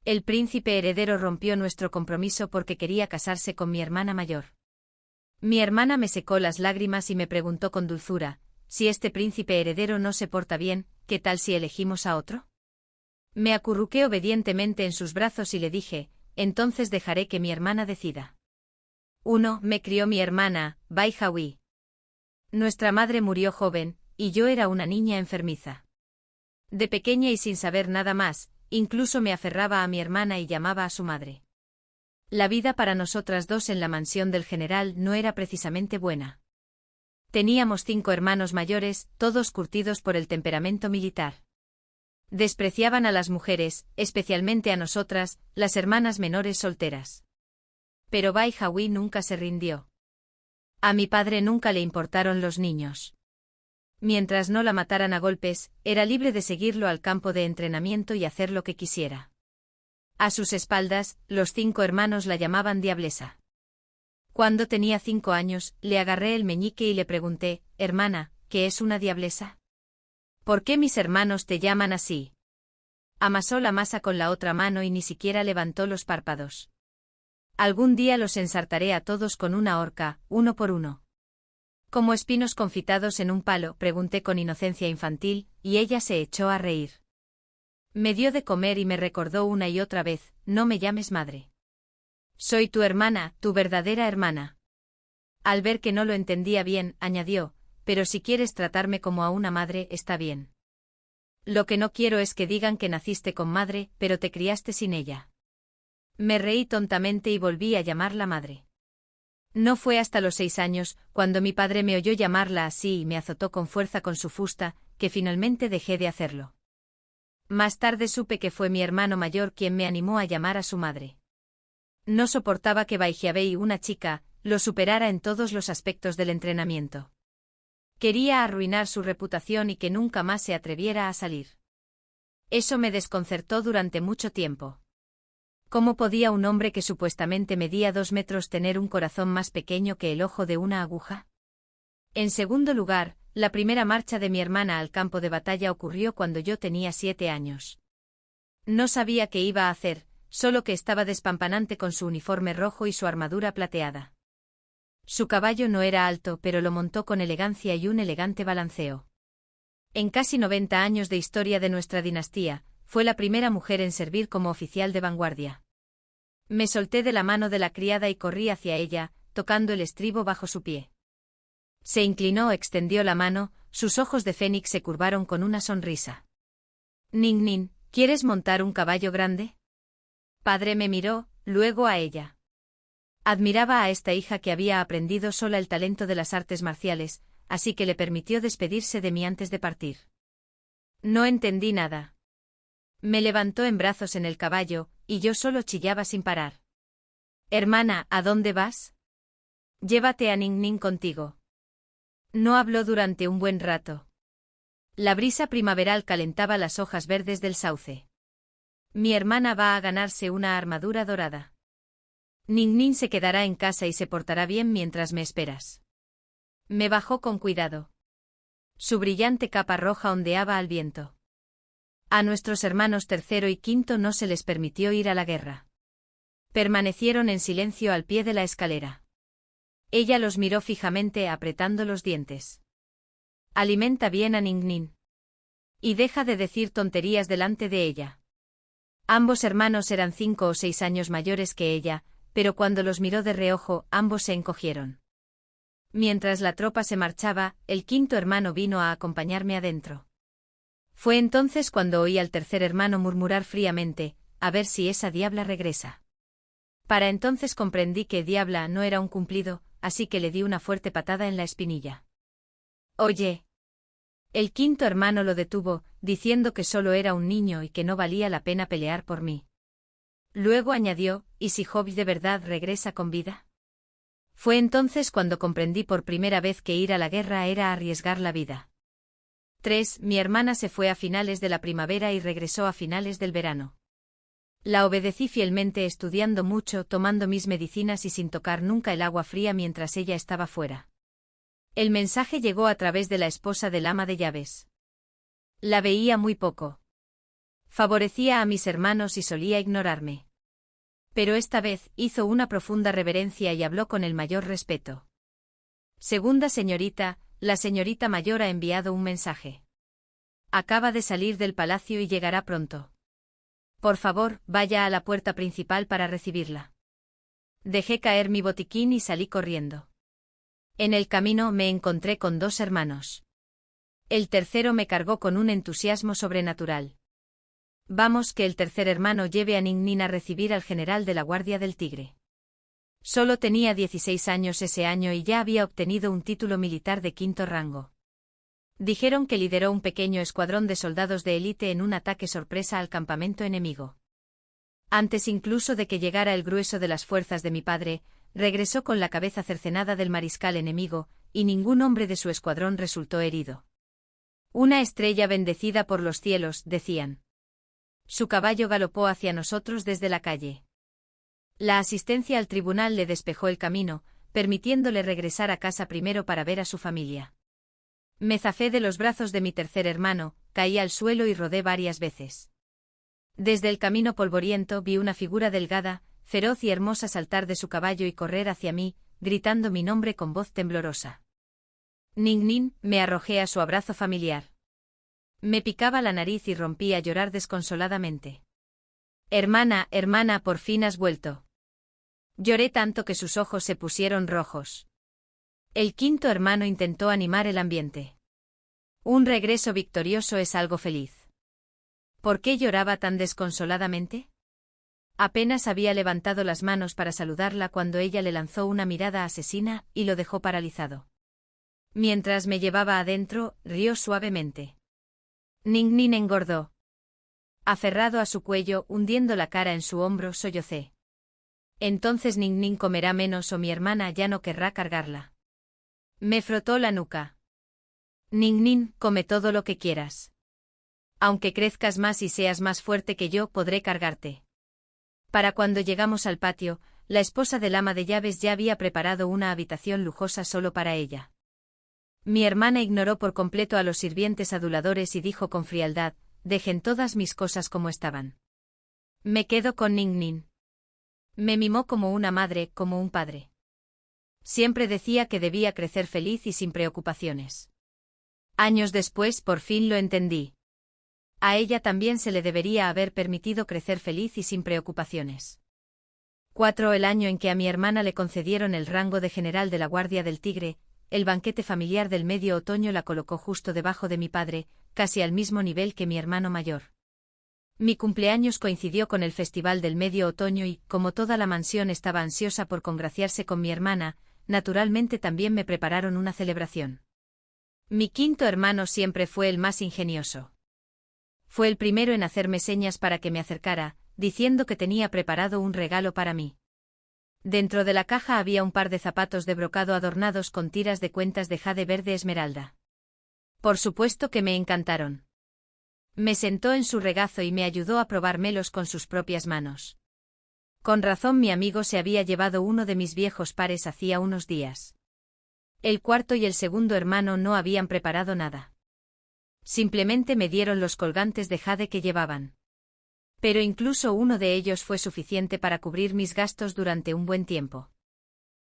El príncipe heredero rompió nuestro compromiso porque quería casarse con mi hermana mayor. Mi hermana me secó las lágrimas y me preguntó con dulzura, si este príncipe heredero no se porta bien, ¿qué tal si elegimos a otro? Me acurruqué obedientemente en sus brazos y le dije, entonces dejaré que mi hermana decida. Me crió mi hermana, Bai Hawi. Nuestra madre murió joven, y yo era una niña enfermiza. De pequeña y sin saber nada más, incluso me aferraba a mi hermana y llamaba a su madre. La vida para nosotras dos en la mansión del general no era precisamente buena. Teníamos 5 hermanos mayores, todos curtidos por el temperamento militar. Despreciaban a las mujeres, especialmente a nosotras, las hermanas menores solteras. Pero Bai Hawi nunca se rindió. A mi padre nunca le importaron los niños. Mientras no la mataran a golpes, era libre de seguirlo al campo de entrenamiento y hacer lo que quisiera. A sus espaldas, los 5 hermanos la llamaban Diablesa. Cuando tenía 5 años, le agarré el meñique y le pregunté, hermana, ¿qué es una diablesa? ¿Por qué mis hermanos te llaman así? Amasó la masa con la otra mano y ni siquiera levantó los párpados. Algún día los ensartaré a todos con una horca, uno por uno. Como espinos confitados en un palo, pregunté con inocencia infantil, y ella se echó a reír. Me dio de comer y me recordó una y otra vez, no me llames madre. Soy tu hermana, tu verdadera hermana. Al ver que no lo entendía bien, añadió, pero si quieres tratarme como a una madre, está bien. Lo que no quiero es que digan que naciste con madre, pero te criaste sin ella. Me reí tontamente y volví a llamarla madre. No fue hasta los 6 años, cuando mi padre me oyó llamarla así y me azotó con fuerza con su fusta, que finalmente dejé de hacerlo. Más tarde supe que fue mi hermano mayor quien me animó a llamar a su madre. No soportaba que Baijiabei, una chica, lo superara en todos los aspectos del entrenamiento. Quería arruinar su reputación y que nunca más se atreviera a salir. Eso me desconcertó durante mucho tiempo. ¿Cómo podía un hombre que supuestamente medía 2 metros tener un corazón más pequeño que el ojo de una aguja? En segundo lugar, la primera marcha de mi hermana al campo de batalla ocurrió cuando yo tenía 7 años. No sabía qué iba a hacer, solo que estaba despampanante con su uniforme rojo y su armadura plateada. Su caballo no era alto, pero lo montó con elegancia y un elegante balanceo. En casi 90 años de historia de nuestra dinastía, fue la primera mujer en servir como oficial de vanguardia. Me solté de la mano de la criada y corrí hacia ella, tocando el estribo bajo su pie. Se inclinó, extendió la mano, sus ojos de fénix se curvaron con una sonrisa. Ning Ning, ¿quieres montar un caballo grande? Padre me miró, luego a ella. Admiraba a esta hija que había aprendido sola el talento de las artes marciales, así que le permitió despedirse de mí antes de partir. No entendí nada. Me levantó en brazos en el caballo, y yo solo chillaba sin parar. Hermana, ¿a dónde vas? Llévate a Ning Ning contigo. No habló durante un buen rato. La brisa primaveral calentaba las hojas verdes del sauce. Mi hermana va a ganarse una armadura dorada. Ning Ning se quedará en casa y se portará bien mientras me esperas. Me bajó con cuidado. Su brillante capa roja ondeaba al viento. A nuestros hermanos tercero y quinto no se les permitió ir a la guerra. Permanecieron en silencio al pie de la escalera. Ella los miró fijamente apretando los dientes. Alimenta bien a Ning Ning. Y deja de decir tonterías delante de ella. Ambos hermanos eran 5 o 6 años mayores que ella, pero cuando los miró de reojo, ambos se encogieron. Mientras la tropa se marchaba, el quinto hermano vino a acompañarme adentro. Fue entonces cuando oí al tercer hermano murmurar fríamente, a ver si esa diabla regresa. Para entonces comprendí que diabla no era un cumplido, así que le di una fuerte patada en la espinilla. Oye. El quinto hermano lo detuvo, diciendo que solo era un niño y que no valía la pena pelear por mí. Luego añadió, ¿y si Hobbs de verdad regresa con vida? Fue entonces cuando comprendí por primera vez que ir a la guerra era arriesgar la vida. 3. Mi hermana se fue a finales de la primavera y regresó a finales del verano. La obedecí fielmente estudiando mucho, tomando mis medicinas y sin tocar nunca el agua fría mientras ella estaba fuera. El mensaje llegó a través de la esposa del ama de llaves. La veía muy poco. Favorecía a mis hermanos y solía ignorarme. Pero esta vez hizo una profunda reverencia y habló con el mayor respeto. Segunda señorita, la señorita mayor ha enviado un mensaje. Acaba de salir del palacio y llegará pronto. Por favor, vaya a la puerta principal para recibirla. Dejé caer mi botiquín y salí corriendo. En el camino me encontré con 2 hermanos. El tercero me cargó con un entusiasmo sobrenatural. Vamos que el tercer hermano lleve a Ning Ning a recibir al general de la Guardia del Tigre. Solo tenía 16 años ese año y ya había obtenido un título militar de 5º rango. Dijeron que lideró un pequeño escuadrón de soldados de élite en un ataque sorpresa al campamento enemigo. Antes incluso de que llegara el grueso de las fuerzas de mi padre, regresó con la cabeza cercenada del mariscal enemigo, y ningún hombre de su escuadrón resultó herido. Una estrella bendecida por los cielos, decían. Su caballo galopó hacia nosotros desde la calle. La asistencia al tribunal le despejó el camino, permitiéndole regresar a casa primero para ver a su familia. Me zafé de los brazos de mi tercer hermano, caí al suelo y rodé varias veces. Desde el camino polvoriento vi una figura delgada, feroz y hermosa saltar de su caballo y correr hacia mí, gritando mi nombre con voz temblorosa. Ning Ning, me arrojé a su abrazo familiar. Me picaba la nariz y rompí a llorar desconsoladamente. Hermana, hermana, por fin has vuelto. Lloré tanto que sus ojos se pusieron rojos. El 5º hermano intentó animar el ambiente. Un regreso victorioso es algo feliz. ¿Por qué lloraba tan desconsoladamente? Apenas había levantado las manos para saludarla cuando ella le lanzó una mirada asesina y lo dejó paralizado. Mientras me llevaba adentro, rió suavemente. Ning Ning engordó. Aferrado a su cuello, hundiendo la cara en su hombro, sollocé. Entonces Ning Ning comerá menos o mi hermana ya no querrá cargarla. Me frotó la nuca. Ning Ning, come todo lo que quieras. Aunque crezcas más y seas más fuerte que yo, podré cargarte. Para cuando llegamos al patio, la esposa del ama de llaves ya había preparado una habitación lujosa solo para ella. Mi hermana ignoró por completo a los sirvientes aduladores y dijo con frialdad, dejen todas mis cosas como estaban. Me quedo con Ning Ning. Me mimó como una madre, como un padre. Siempre decía que debía crecer feliz y sin preocupaciones. Años después por fin lo entendí. A ella también se le debería haber permitido crecer feliz y sin preocupaciones. 4. El año en que a mi hermana le concedieron el rango de general de la Guardia del Tigre, el banquete familiar del medio otoño la colocó justo debajo de mi padre, casi al mismo nivel que mi hermano mayor. Mi cumpleaños coincidió con el festival del medio otoño y, como toda la mansión estaba ansiosa por congraciarse con mi hermana, naturalmente también me prepararon una celebración. Mi 5º hermano siempre fue el más ingenioso. Fue el primero en hacerme señas para que me acercara, diciendo que tenía preparado un regalo para mí. Dentro de la caja había un par de zapatos de brocado adornados con tiras de cuentas de jade verde esmeralda. Por supuesto que me encantaron. Me sentó en su regazo y me ayudó a probármelos con sus propias manos. Con razón mi amigo se había llevado uno de mis viejos pares hacía unos días. El 4º y el 2º hermano no habían preparado nada. Simplemente me dieron los colgantes de jade que llevaban. Pero incluso uno de ellos fue suficiente para cubrir mis gastos durante un buen tiempo.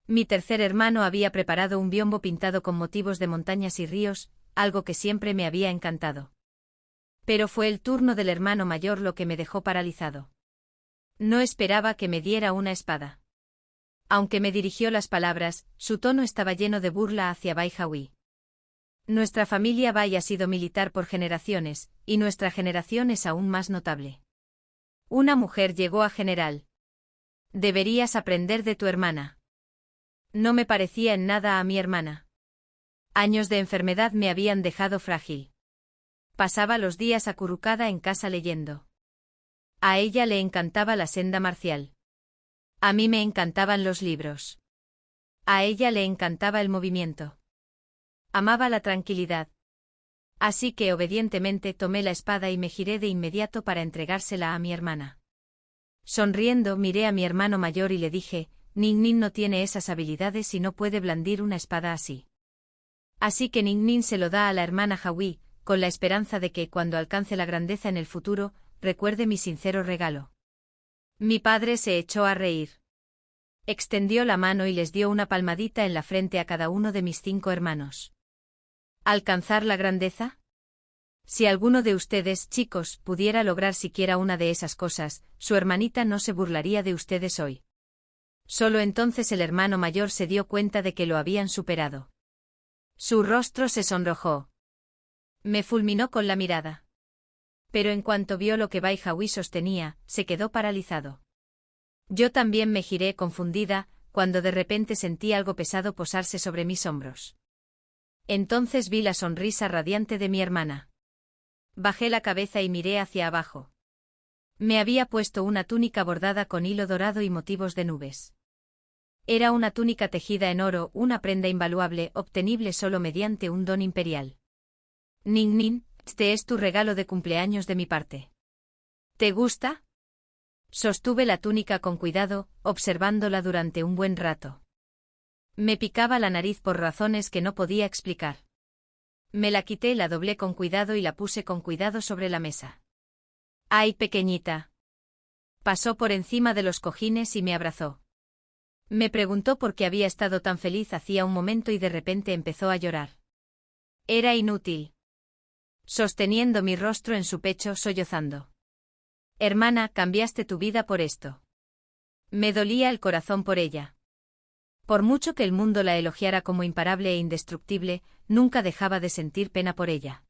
Mi tercer hermano había preparado un biombo pintado con motivos de montañas y ríos, algo que siempre me había encantado. Pero fue el turno del hermano mayor lo que me dejó paralizado. No esperaba que me diera una espada. Aunque me dirigió las palabras, su tono estaba lleno de burla hacia Bai Hawi. Nuestra familia Bai ha sido militar por generaciones, y nuestra generación es aún más notable. Una mujer llegó a general. Deberías aprender de tu hermana. No me parecía en nada a mi hermana. Años de enfermedad me habían dejado frágil. Pasaba los días acurrucada en casa leyendo. A ella le encantaba la senda marcial. A mí me encantaban los libros. A ella le encantaba el movimiento. Amaba la tranquilidad. Así que obedientemente tomé la espada y me giré de inmediato para entregársela a mi hermana. Sonriendo miré a mi hermano mayor y le dije, Ning Ning no tiene esas habilidades y no puede blandir una espada así. Así que Ning Ning se lo da a la hermana Hawi, con la esperanza de que, cuando alcance la grandeza en el futuro, recuerde mi sincero regalo. Mi padre se echó a reír. Extendió la mano y les dio una palmadita en la frente a cada uno de mis 5 hermanos. ¿Alcanzar la grandeza? Si alguno de ustedes, chicos, pudiera lograr siquiera una de esas cosas, su hermanita no se burlaría de ustedes hoy. Solo entonces el hermano mayor se dio cuenta de que lo habían superado. Su rostro se sonrojó. Me fulminó con la mirada. Pero en cuanto vio lo que Bai Hawi sostenía, se quedó paralizado. Yo también me giré confundida, cuando de repente sentí algo pesado posarse sobre mis hombros. Entonces vi la sonrisa radiante de mi hermana. Bajé la cabeza y miré hacia abajo. Me había puesto una túnica bordada con hilo dorado y motivos de nubes. Era una túnica tejida en oro, una prenda invaluable, obtenible solo mediante un don imperial. Nin Nin, este es tu regalo de cumpleaños de mi parte. ¿Te gusta? Sostuve la túnica con cuidado, observándola durante un buen rato. Me picaba la nariz por razones que no podía explicar. Me la quité, la doblé con cuidado y la puse con cuidado sobre la mesa. ¡Ay, pequeñita! Pasó por encima de los cojines y me abrazó. Me preguntó por qué había estado tan feliz hacía un momento y de repente empezó a llorar. Era inútil. Sosteniendo mi rostro en su pecho, sollozando. Hermana, cambiaste tu vida por esto. Me dolía el corazón por ella. Por mucho que el mundo la elogiara como imparable e indestructible, nunca dejaba de sentir pena por ella.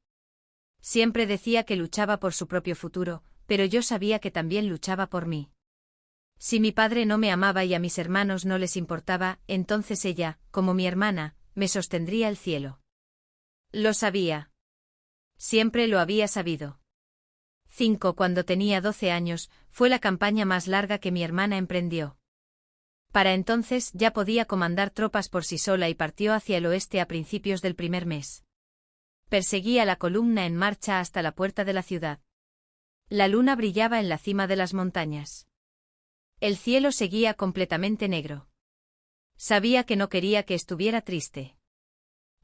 Siempre decía que luchaba por su propio futuro, pero yo sabía que también luchaba por mí. Si mi padre no me amaba y a mis hermanos no les importaba, entonces ella, como mi hermana, me sostendría el cielo. Lo sabía. Siempre lo había sabido. 5. Cuando tenía 12 años, fue la campaña más larga que mi hermana emprendió. Para entonces ya podía comandar tropas por sí sola y partió hacia el oeste a principios del primer mes. Perseguía la columna en marcha hasta la puerta de la ciudad. La luna brillaba en la cima de las montañas. El cielo seguía completamente negro. Sabía que no quería que estuviera triste.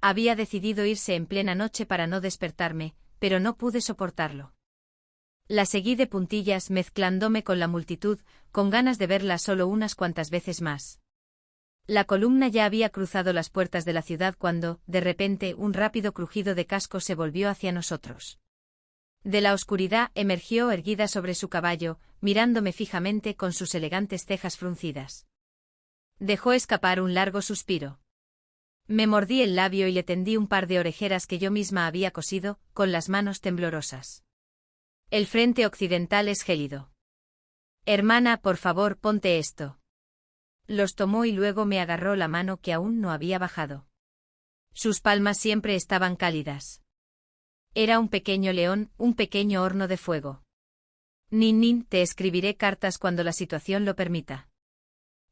Había decidido irse en plena noche para no despertarme, pero no pude soportarlo. La seguí de puntillas mezclándome con la multitud, con ganas de verla solo unas cuantas veces más. La columna ya había cruzado las puertas de la ciudad cuando, de repente, un rápido crujido de cascos se volvió hacia nosotros. De la oscuridad emergió erguida sobre su caballo, mirándome fijamente con sus elegantes cejas fruncidas. Dejó escapar un largo suspiro. Me mordí el labio y le tendí un par de orejeras que yo misma había cosido, con las manos temblorosas. El frente occidental es gélido. Hermana, por favor, ponte esto. Los tomó y luego me agarró la mano que aún no había bajado. Sus palmas siempre estaban cálidas. Era un pequeño león, un pequeño horno de fuego. Nin Nin, te escribiré cartas cuando la situación lo permita.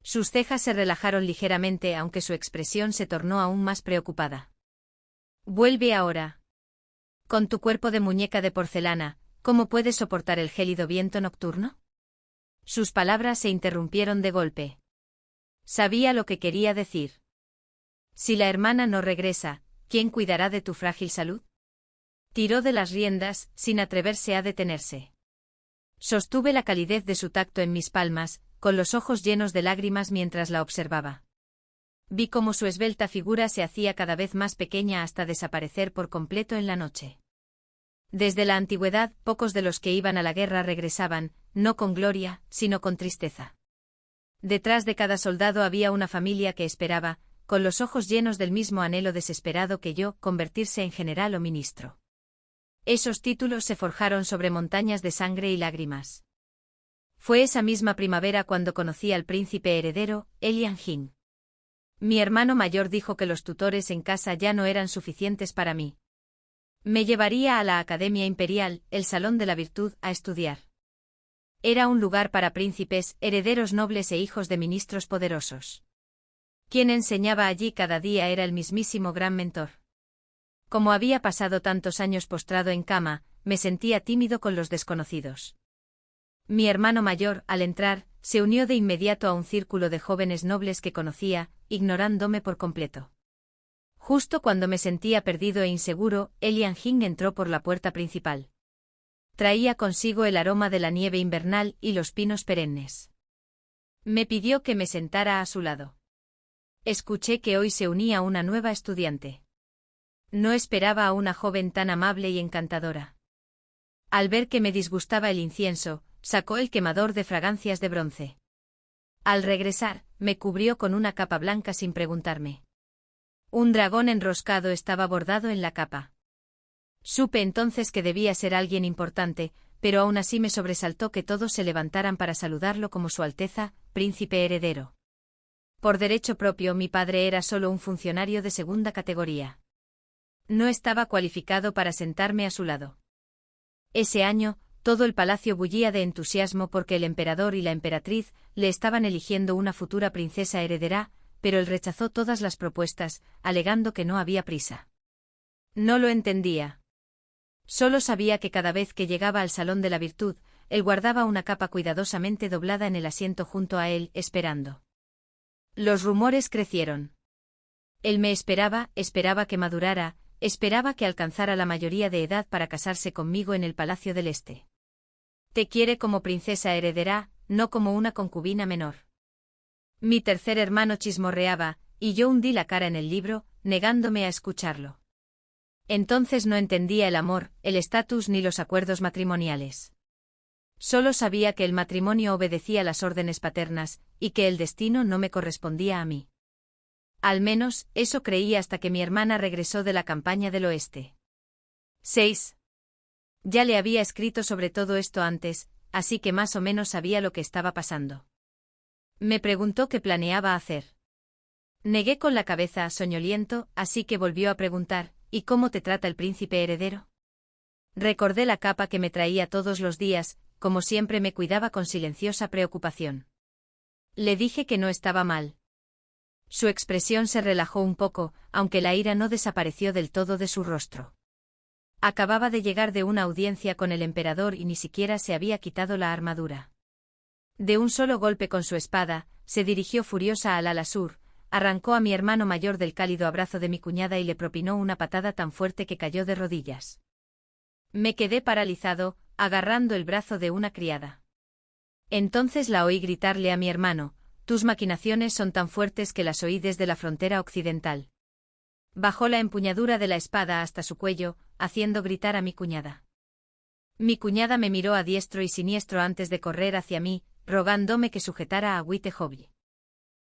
Sus cejas se relajaron ligeramente aunque su expresión se tornó aún más preocupada. Vuelve ahora. Con tu cuerpo de muñeca de porcelana, ¿cómo puedes soportar el gélido viento nocturno? Sus palabras se interrumpieron de golpe. Sabía lo que quería decir. Si la hermana no regresa, ¿quién cuidará de tu frágil salud? Tiró de las riendas, sin atreverse a detenerse. Sostuve la calidez de su tacto en mis palmas, con los ojos llenos de lágrimas mientras la observaba. Vi cómo su esbelta figura se hacía cada vez más pequeña hasta desaparecer por completo en la noche. Desde la antigüedad, pocos de los que iban a la guerra regresaban, no con gloria, sino con tristeza. Detrás de cada soldado había una familia que esperaba, con los ojos llenos del mismo anhelo desesperado que yo, convertirse en general o ministro. Esos títulos se forjaron sobre montañas de sangre y lágrimas. Fue esa misma primavera cuando conocí al príncipe heredero, Elian Jin. Mi hermano mayor dijo que los tutores en casa ya no eran suficientes para mí. Me llevaría a la Academia Imperial, el Salón de la Virtud, a estudiar. Era un lugar para príncipes, herederos nobles e hijos de ministros poderosos. Quien enseñaba allí cada día era el mismísimo gran mentor. Como había pasado tantos años postrado en cama, me sentía tímido con los desconocidos. Mi hermano mayor, al entrar, se unió de inmediato a un círculo de jóvenes nobles que conocía, ignorándome por completo. Justo cuando me sentía perdido e inseguro, Elian Jin entró por la puerta principal. Traía consigo el aroma de la nieve invernal y los pinos perennes. Me pidió que me sentara a su lado. Escuché que hoy se unía una nueva estudiante. No esperaba a una joven tan amable y encantadora. Al ver que me disgustaba el incienso, sacó el quemador de fragancias de bronce. Al regresar, me cubrió con una capa blanca sin preguntarme. Un dragón enroscado estaba bordado en la capa. Supe entonces que debía ser alguien importante, pero aún así me sobresaltó que todos se levantaran para saludarlo como Su Alteza, príncipe heredero. Por derecho propio mi padre era solo un funcionario de segunda categoría. No estaba cualificado para sentarme a su lado. Ese año, todo el palacio bullía de entusiasmo porque el emperador y la emperatriz le estaban eligiendo una futura princesa heredera, pero él rechazó todas las propuestas, alegando que no había prisa. No lo entendía. Solo sabía que cada vez que llegaba al Salón de la Virtud, él guardaba una capa cuidadosamente doblada en el asiento junto a él, esperando. Los rumores crecieron. Él me esperaba que madurara, esperaba que alcanzara la mayoría de edad para casarse conmigo en el Palacio del Este. Te quiere como princesa heredera, no como una concubina menor. Mi tercer hermano chismorreaba, y yo hundí la cara en el libro, negándome a escucharlo. Entonces no entendía el amor, el estatus ni los acuerdos matrimoniales. Solo sabía que el matrimonio obedecía las órdenes paternas, y que el destino no me correspondía a mí. Al menos, eso creía hasta que mi hermana regresó de la campaña del oeste. 6. Ya le había escrito sobre todo esto antes, así que más o menos sabía lo que estaba pasando. Me preguntó qué planeaba hacer. Negué con la cabeza soñoliento, así que volvió a preguntar, ¿y cómo te trata el príncipe heredero? Recordé la capa que me traía todos los días, como siempre me cuidaba con silenciosa preocupación. Le dije que no estaba mal. Su expresión se relajó un poco, aunque la ira no desapareció del todo de su rostro. Acababa de llegar de una audiencia con el emperador y ni siquiera se había quitado la armadura. De un solo golpe con su espada, se dirigió furiosa al ala sur, arrancó a mi hermano mayor del cálido abrazo de mi cuñada y le propinó una patada tan fuerte que cayó de rodillas. Me quedé paralizado, agarrando el brazo de una criada. Entonces la oí gritarle a mi hermano, «Tus maquinaciones son tan fuertes que las oí desde la frontera occidental». Bajó la empuñadura de la espada hasta su cuello, haciendo gritar a mi cuñada. Mi cuñada me miró a diestro y siniestro antes de correr hacia mí, rogándome que sujetara a Witehobby.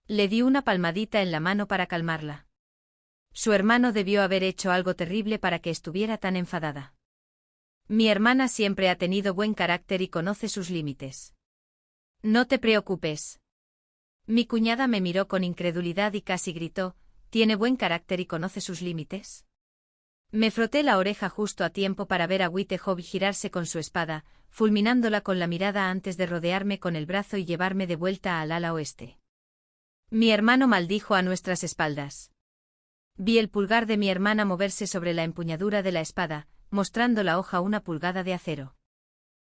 Le di una palmadita en la mano para calmarla. Su hermano debió haber hecho algo terrible para que estuviera tan enfadada. Mi hermana siempre ha tenido buen carácter y conoce sus límites. No te preocupes. Mi cuñada me miró con incredulidad y casi gritó, ¿tiene buen carácter y conoce sus límites? Me froté la oreja justo a tiempo para ver a Witehobby girarse con su espada, fulminándola con la mirada antes de rodearme con el brazo y llevarme de vuelta al ala oeste. Mi hermano maldijo a nuestras espaldas. Vi el pulgar de mi hermana moverse sobre la empuñadura de la espada, mostrando la hoja 1 pulgada de acero.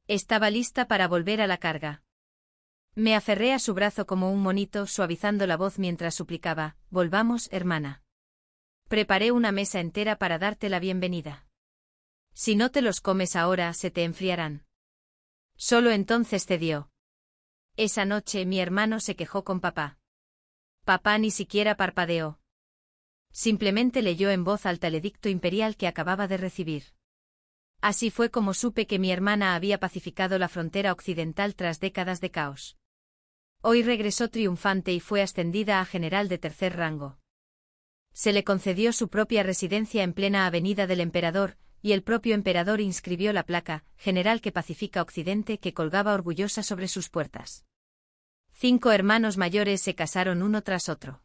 Estaba lista para volver a la carga. Me aferré a su brazo como un monito, suavizando la voz mientras suplicaba, «Volvamos, hermana. Preparé una mesa entera para darte la bienvenida. Si no te los comes ahora, se te enfriarán». Solo entonces cedió. Esa noche mi hermano se quejó con papá. Papá ni siquiera parpadeó. Simplemente leyó en voz alta el edicto imperial que acababa de recibir. Así fue como supe que mi hermana había pacificado la frontera occidental tras décadas de caos. Hoy regresó triunfante y fue ascendida a general de tercer rango. Se le concedió su propia residencia en plena avenida del emperador, y el propio emperador inscribió la placa, General que pacifica Occidente, que colgaba orgullosa sobre sus puertas. 5 hermanos mayores se casaron uno tras otro.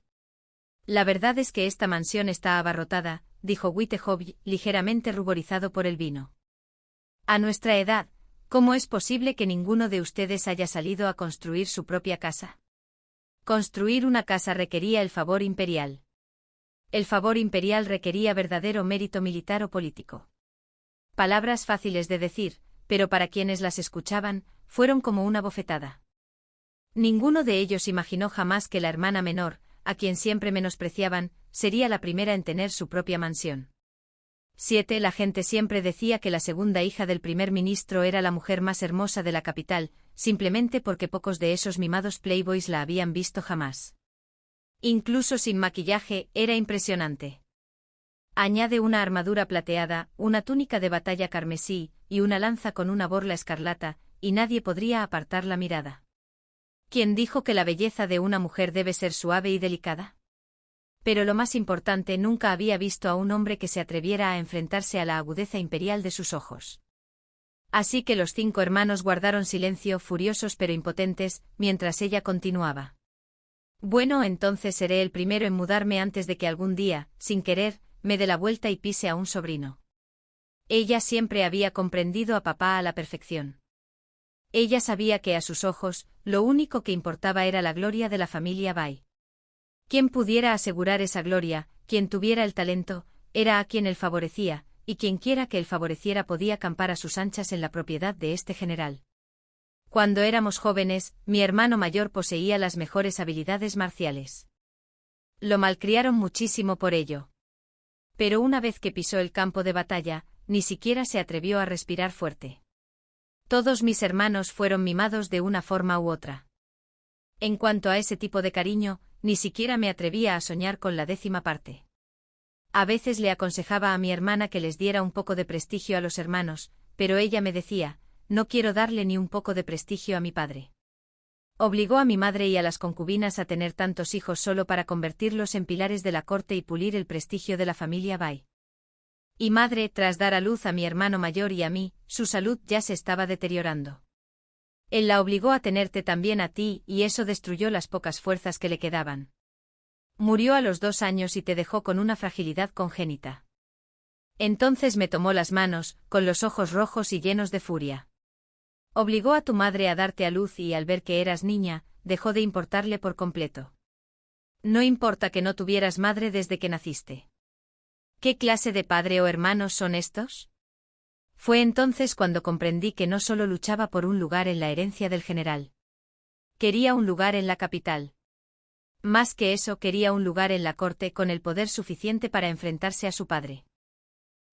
La verdad es que esta mansión está abarrotada, dijo Witehobby, ligeramente ruborizado por el vino. A nuestra edad, ¿cómo es posible que ninguno de ustedes haya salido a construir su propia casa? Construir una casa requería el favor imperial. El favor imperial requería verdadero mérito militar o político. Palabras fáciles de decir, pero para quienes las escuchaban, fueron como una bofetada. Ninguno de ellos imaginó jamás que la hermana menor, a quien siempre menospreciaban, sería la primera en tener su propia mansión. 7. La gente siempre decía que la segunda hija del primer ministro era la mujer más hermosa de la capital, simplemente porque pocos de esos mimados playboys la habían visto jamás. Incluso sin maquillaje, era impresionante. Añade una armadura plateada, una túnica de batalla carmesí, y una lanza con una borla escarlata, y nadie podría apartar la mirada. ¿Quién dijo que la belleza de una mujer debe ser suave y delicada? Pero lo más importante, nunca había visto a un hombre que se atreviera a enfrentarse a la agudeza imperial de sus ojos. Así que los 5 hermanos guardaron silencio, furiosos pero impotentes, mientras ella continuaba. Bueno, entonces seré el primero en mudarme antes de que algún día, sin querer, me dé la vuelta y pise a un sobrino. Ella siempre había comprendido a papá a la perfección. Ella sabía que a sus ojos, lo único que importaba era la gloria de la familia Bai. Quien pudiera asegurar esa gloria, quien tuviera el talento, era a quien él favorecía, y quienquiera que él favoreciera podía acampar a sus anchas en la propiedad de este general. Cuando éramos jóvenes, mi hermano mayor poseía las mejores habilidades marciales. Lo malcriaron muchísimo por ello. Pero una vez que pisó el campo de batalla, ni siquiera se atrevió a respirar fuerte. Todos mis hermanos fueron mimados de una forma u otra. En cuanto a ese tipo de cariño, ni siquiera me atrevía a soñar con la 10ª parte. A veces le aconsejaba a mi hermana que les diera un poco de prestigio a los hermanos, pero ella me decía, no quiero darle ni un poco de prestigio a mi padre. Obligó a mi madre y a las concubinas a tener tantos hijos solo para convertirlos en pilares de la corte y pulir el prestigio de la familia Bai. Y madre, tras dar a luz a mi hermano mayor y a mí, su salud ya se estaba deteriorando. Él la obligó a tenerte también a ti y eso destruyó las pocas fuerzas que le quedaban. Murió a los 2 años y te dejó con una fragilidad congénita. Entonces me tomó las manos, con los ojos rojos y llenos de furia. Obligó a tu madre a darte a luz y al ver que eras niña, dejó de importarle por completo. No importa que no tuvieras madre desde que naciste. ¿Qué clase de padre o hermanos son estos? Fue entonces cuando comprendí que no solo luchaba por un lugar en la herencia del general. Quería un lugar en la capital. Más que eso, quería un lugar en la corte con el poder suficiente para enfrentarse a su padre.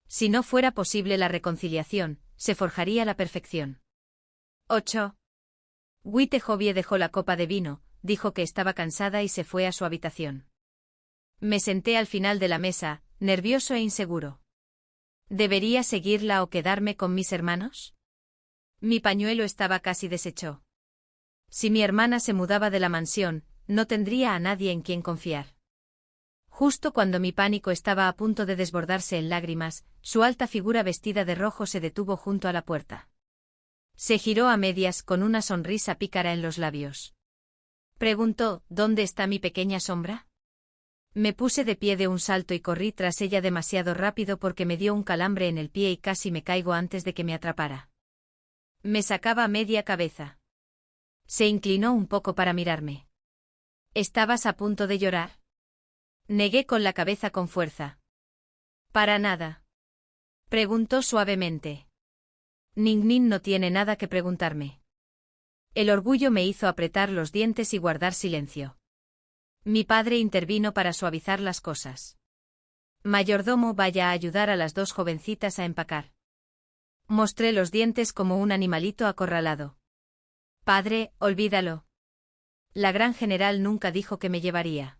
Si no fuera posible la reconciliación, se forjaría la perfección. 8. Witehobie dejó la copa de vino, dijo que estaba cansada y se fue a su habitación. Me senté al final de la mesa, nervioso e inseguro. ¿Debería seguirla o quedarme con mis hermanos? Mi pañuelo estaba casi deshecho. Si mi hermana se mudaba de la mansión, no tendría a nadie en quien confiar. Justo cuando mi pánico estaba a punto de desbordarse en lágrimas, su alta figura vestida de rojo se detuvo junto a la puerta. Se giró a medias con una sonrisa pícara en los labios. Preguntó, ¿dónde está mi pequeña sombra? Me puse de pie de un salto y corrí tras ella demasiado rápido porque me dio un calambre en el pie y casi me caigo antes de que me atrapara. Me sacaba media cabeza. Se inclinó un poco para mirarme. ¿Estabas a punto de llorar? Negué con la cabeza con fuerza. Para nada. Preguntó suavemente. Ning Ning no tiene nada que preguntarme. El orgullo me hizo apretar los dientes y guardar silencio. Mi padre intervino para suavizar las cosas. Mayordomo, vaya a ayudar a las 2 jovencitas a empacar. Mostré los dientes como un animalito acorralado. Padre, olvídalo. La gran general nunca dijo que me llevaría.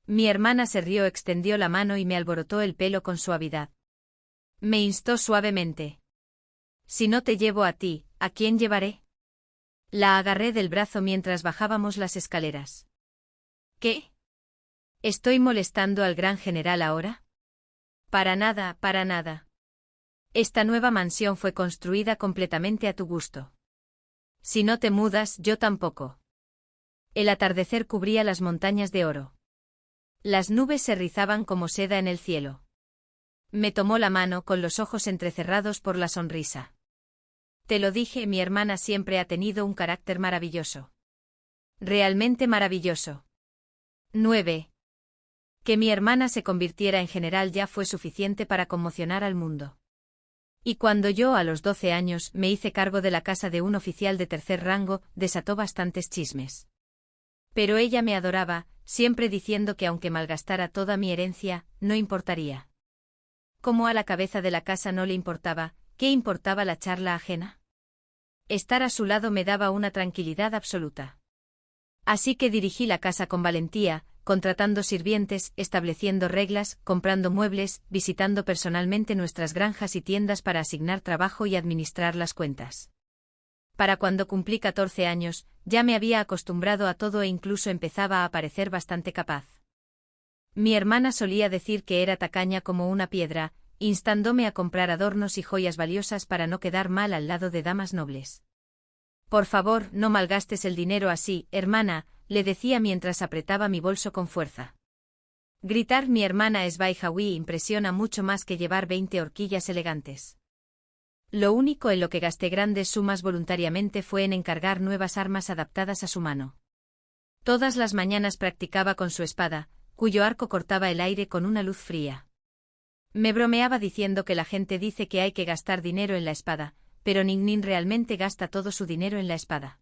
Mi hermana se rió, extendió la mano y me alborotó el pelo con suavidad. Me instó suavemente. Si no te llevo a ti, ¿a quién llevaré? La agarré del brazo mientras bajábamos las escaleras. ¿Qué? ¿Estoy molestando al gran general ahora? Para nada, para nada. Esta nueva mansión fue construida completamente a tu gusto. Si no te mudas, yo tampoco. El atardecer cubría las montañas de oro. Las nubes se rizaban como seda en el cielo. Me tomó la mano con los ojos entrecerrados por la sonrisa. Te lo dije, mi hermana siempre ha tenido un carácter maravilloso. Realmente maravilloso. 9. Que mi hermana se convirtiera en general ya fue suficiente para conmocionar al mundo. Y cuando yo a los 12 años me hice cargo de la casa de un oficial de 3er rango, desató bastantes chismes. Pero ella me adoraba, siempre diciendo que aunque malgastara toda mi herencia, no importaría. Como a la cabeza de la casa no le importaba, ¿qué importaba la charla ajena? Estar a su lado me daba una tranquilidad absoluta. Así que dirigí la casa con valentía, contratando sirvientes, estableciendo reglas, comprando muebles, visitando personalmente nuestras granjas y tiendas para asignar trabajo y administrar las cuentas. Para cuando cumplí 14 años, ya me había acostumbrado a todo e incluso empezaba a parecer bastante capaz. Mi hermana solía decir que era tacaña como una piedra, instándome a comprar adornos y joyas valiosas para no quedar mal al lado de damas nobles. Por favor, no malgastes el dinero así, hermana, le decía mientras apretaba mi bolso con fuerza. Gritar mi hermana Sbaijawi impresiona mucho más que llevar 20 horquillas elegantes. Lo único en lo que gasté grandes sumas voluntariamente fue en encargar nuevas armas adaptadas a su mano. Todas las mañanas practicaba con su espada, cuyo arco cortaba el aire con una luz fría. Me bromeaba diciendo que la gente dice que hay que gastar dinero en la espada, pero Ning Ning realmente gasta todo su dinero en la espada.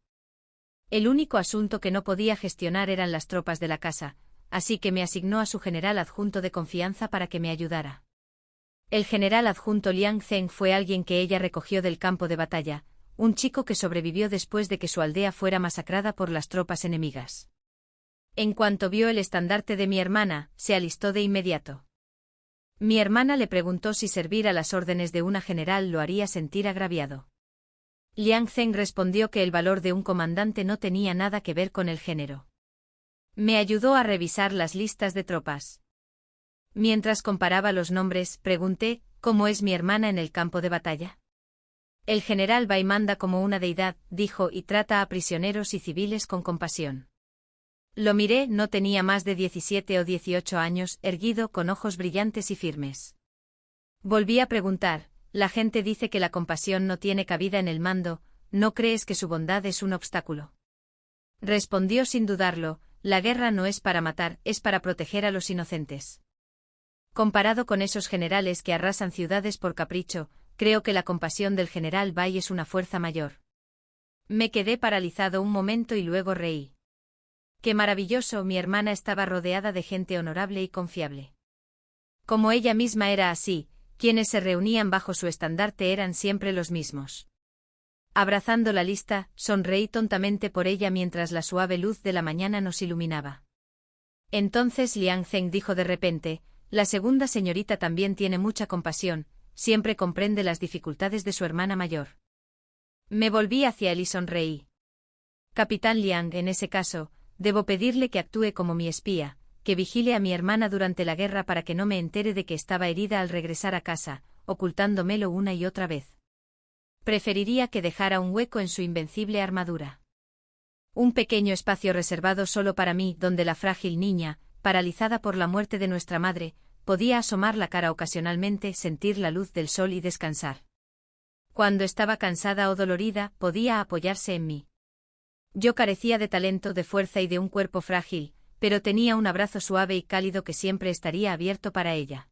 El único asunto que no podía gestionar eran las tropas de la casa, así que me asignó a su general adjunto de confianza para que me ayudara. El general adjunto Liang Zheng fue alguien que ella recogió del campo de batalla, un chico que sobrevivió después de que su aldea fuera masacrada por las tropas enemigas. En cuanto vio el estandarte de mi hermana, se alistó de inmediato. Mi hermana le preguntó si servir a las órdenes de una general lo haría sentir agraviado. Liang Zheng respondió que el valor de un comandante no tenía nada que ver con el género. Me ayudó a revisar las listas de tropas. Mientras comparaba los nombres, pregunté, ¿cómo es mi hermana en el campo de batalla? El general Bai manda como una deidad, dijo, y trata a prisioneros y civiles con compasión. Lo miré, no tenía más de 17 o 18 años, erguido, con ojos brillantes y firmes. Volví a preguntar, la gente dice que la compasión no tiene cabida en el mando, ¿no crees que su bondad es un obstáculo? Respondió sin dudarlo, la guerra no es para matar, es para proteger a los inocentes. Comparado con esos generales que arrasan ciudades por capricho, creo que la compasión del general Bai es una fuerza mayor. Me quedé paralizado un momento y luego reí. Qué maravilloso, mi hermana estaba rodeada de gente honorable y confiable. Como ella misma era así, quienes se reunían bajo su estandarte eran siempre los mismos. Abrazando la lista, sonreí tontamente por ella mientras la suave luz de la mañana nos iluminaba. Entonces Liang Zheng dijo de repente, la segunda señorita también tiene mucha compasión, siempre comprende las dificultades de su hermana mayor. Me volví hacia él y sonreí. Capitán Liang, en ese caso, debo pedirle que actúe como mi espía, que vigile a mi hermana durante la guerra para que no me entere de que estaba herida al regresar a casa, ocultándomelo una y otra vez. Preferiría que dejara un hueco en su invencible armadura. Un pequeño espacio reservado solo para mí, donde la frágil niña, paralizada por la muerte de nuestra madre, podía asomar la cara ocasionalmente, sentir la luz del sol y descansar. Cuando estaba cansada o dolorida, podía apoyarse en mí. Yo carecía de talento, de fuerza y de un cuerpo frágil, pero tenía un abrazo suave y cálido que siempre estaría abierto para ella.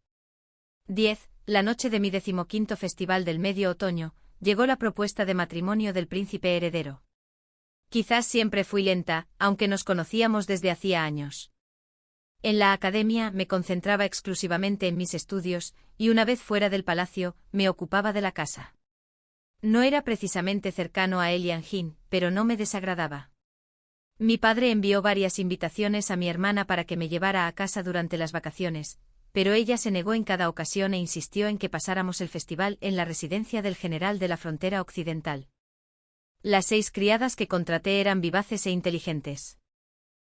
10. La noche de mi 15º Festival del Medio Otoño, llegó la propuesta de matrimonio del príncipe heredero. Quizás siempre fui lenta, aunque nos conocíamos desde hacía años. En la academia me concentraba exclusivamente en mis estudios, y una vez fuera del palacio, me ocupaba de la casa. No era precisamente cercano a Elianjin, pero no me desagradaba. Mi padre envió varias invitaciones a mi hermana para que me llevara a casa durante las vacaciones, pero ella se negó en cada ocasión e insistió en que pasáramos el festival en la residencia del general de la frontera occidental. Las 6 criadas que contraté eran vivaces e inteligentes.